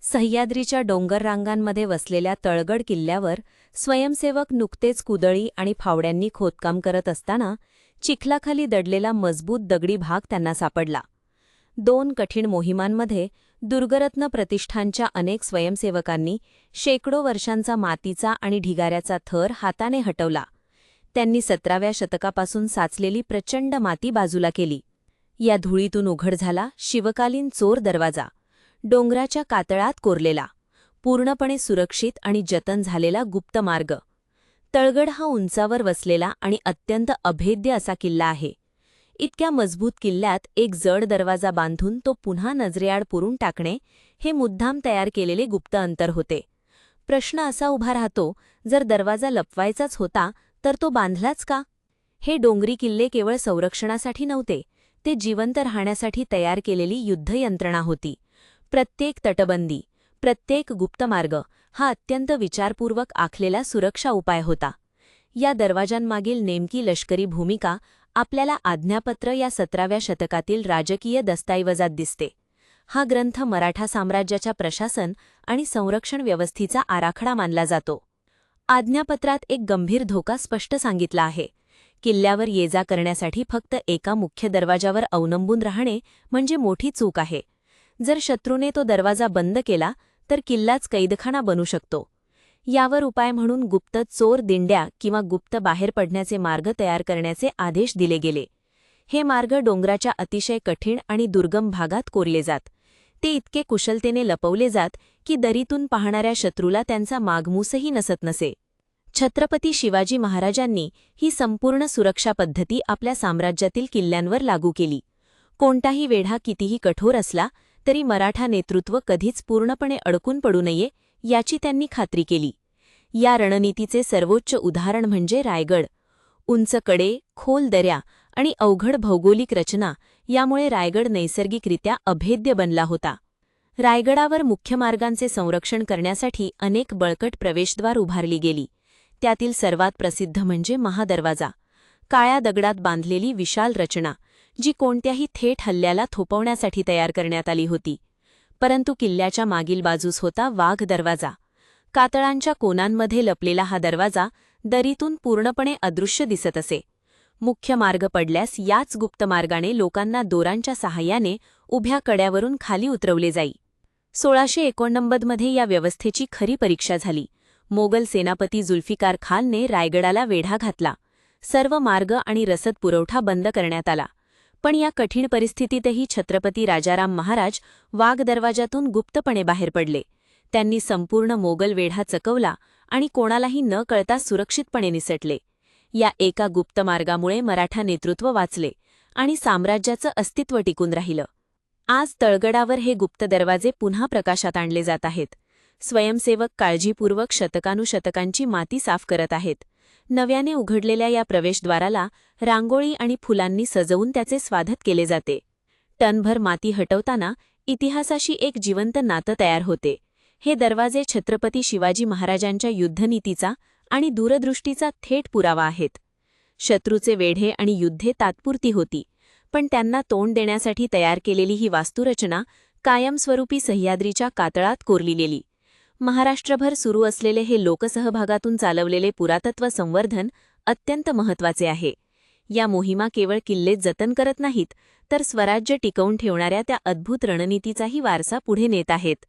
सह्याद्रीच्या डोंगर रांगांमध्ये वसलेल्या तळगड किल्ल्यावर स्वयंसेवक नुकतेच कुदळी आणि फावड्यांनी खोदकाम करत असताना चिखलाखाली दडलेला मजबूत दगडी भाग त्यांना सापडला. 2 कठीण मोहिमांमध्ये दुर्गरत्न प्रतिष्ठानच्या अनेक स्वयंसेवकांनी शेकडो वर्षांचा मातीचा आणि ढिगाऱ्याचा थर हाताने हटवला. त्यांनी 17व्या शतकापासून साचलेली प्रचंड माती बाजूला केली. या धुळीतून उघड झाला शिवकालीन चोर दरवाजा, डोंगराच्या कातळात कोरलेला, पूर्णपणे सुरक्षित आणि जतन झालेला गुप्त मार्ग. तळगड हा उंचावर वसलेला आणि अत्यंत अभेद्य असा किल्ला आहे. इतक्या मजबूत किल्ल्यात एक जड दरवाजा बांधून तो पुन्हा नजरेआड पुरून टाकणे हे मुद्दाम तयार केलेले गुप्त अंतर होते. प्रश्न असा उभा राहतो, जर दरवाजा लपवायचाच होता तर तो बांधलाच का? हे डोंगरी किल्ले केवळ संरक्षणासाठी नव्हते, ते जिवंत राहण्यासाठी तयार केलेली युद्धयंत्रणा होती. प्रत्येक तटबंदी, प्रत्येक गुप्तमार्ग हा अत्यंत विचारपूर्वक आखलेला सुरक्षा उपाय होता. या दरवाजांमागील नेमकी लष्करी भूमिका आपल्याला आज्ञापत्र या 17व्या शतकातील राजकीय दस्तऐवजात दिसते. हा ग्रंथ मराठा साम्राज्याच्या प्रशासन आणि संरक्षण व्यवस्थेचा आराखडा मानला जातो. आज्ञापत्रात एक गंभीर धोका स्पष्ट सांगितला आहे. किल्ल्यावर ये-जा करण्यासाठी फक्त एका मुख्य दरवाजावर अवलंबून राहणे म्हणजे मोठी चूक आहे. जर शत्रूने तो दरवाजा बंद केला तर किल्लाच कैदखाना बनू शकतो. यावर उपाय म्हणून गुप्त चोर दिंड्या किंवा गुप्त बाहेर पडण्याचे मार्ग तयार करण्याचे आदेश दिले गेले. हे मार्ग डोंगराच्या अतिशय कठीण आणि दुर्गम भागात कोरले जात. ते इतके कुशलतेने लपवले जात की दरीतून पाहणाऱ्या शत्रूला त्यांचा मागमूसही नसत नसे. छत्रपती शिवाजी महाराजांनी ही संपूर्ण सुरक्षा पद्धती आपल्या साम्राज्यातील किल्ल्यांवर लागू केली. कोणताही वेढा कितीही कठोर असला तरी मराठा नेतृत्व कधीच पूर्णपणे अडकून पडू नये याची त्यांनी खात्री केली. या रणनीतीचे सर्वोच्च उदाहरण म्हणजे रायगड. उंच कडे, खोल दऱ्या आणि अवघड भौगोलिक रचना यामुळे रायगड नैसर्गिकरित्या अभेद्य बनला होता. रायगडावर मुख्य मार्गांचे संरक्षण करण्यासाठी अनेक बळकट प्रवेशद्वार उभारली गेली. त्यातील सर्वात प्रसिद्ध म्हणजे महादरवाजा, काळ्या दगडात बांधलेली विशाल रचना, जी कोणत्याही थेट हल्ल्याला थोपवण्यासाठी तयार करण्यात आली होती. परंतु किल्ल्याच्या मागील बाजूस होता वाघ दरवाजा. कातळांच्या कोनांमध्ये लपलेला हा दरवाजा दरीतून पूर्णपणे अदृश्य दिसत असे. मुख्य मार्ग पडल्यास याच गुप्त मार्गाने लोकांना दोरांच्या सहाय्याने उभ्या कड्यावरून खाली उतरवले जाई. 1689 मध्ये या व्यवस्थेची खरी परीक्षा झाली. मोगल सेनापती जुल्फिकार खानने रायगडाला वेढा घातला. सर्व मार्ग आणि रसद पुरवठा बंद करण्यात आला. पण या कठीण परिस्थितीतही छत्रपती राजाराम महाराज वाघ दरवाजातून गुप्तपणे बाहेर पडले. त्यांनी संपूर्ण मोगल वेढा चकवला आणि कोणालाही न कळता सुरक्षितपणे निसटले. या एका गुप्त मार्गामुळे मराठा नेतृत्व वाचले आणि साम्राज्याचं अस्तित्व टिकून राहिलं. आज तळगडावर हे गुप्त दरवाजे पुन्हा प्रकाशात आणले जात आहेत. स्वयंसेवक काळजीपूर्वक शतकानुशतकांची माती साफ करत आहेत. नव्याने उघडलेल्या या प्रवेशद्वाराला रांगोळी आणि फुलांनी सजवून त्याचे स्वागत केले जाते. टनभर माती हटवताना इतिहासाशी एक जिवंत नातं तयार होते. हे दरवाजे छत्रपती शिवाजी महाराजांच्या युद्धनीतीचा आणि दूरदृष्टीचा थेट पुरावा आहेत. शत्रूचे वेढे आणि युद्धे तात्पुरती होती, पण त्यांना तोंड देण्यासाठी तयार केलेली ही वास्तुरचना कायमस्वरूपी सह्याद्रीच्या कातळात कोरली गेली. महाराष्ट्रभर सुरू असलेले हे लोकसहभागातून चालवलेले पुरातत्व संवर्धन अत्यंत महत्त्वाचे आहे. या मोहिमा केवळ किल्ले जतन करत नाहीत, तर स्वराज्य टिकवून ठेवणाऱ्या त्या अद्भुत रणनीतीचाही वारसा पुढे नेत आहेत.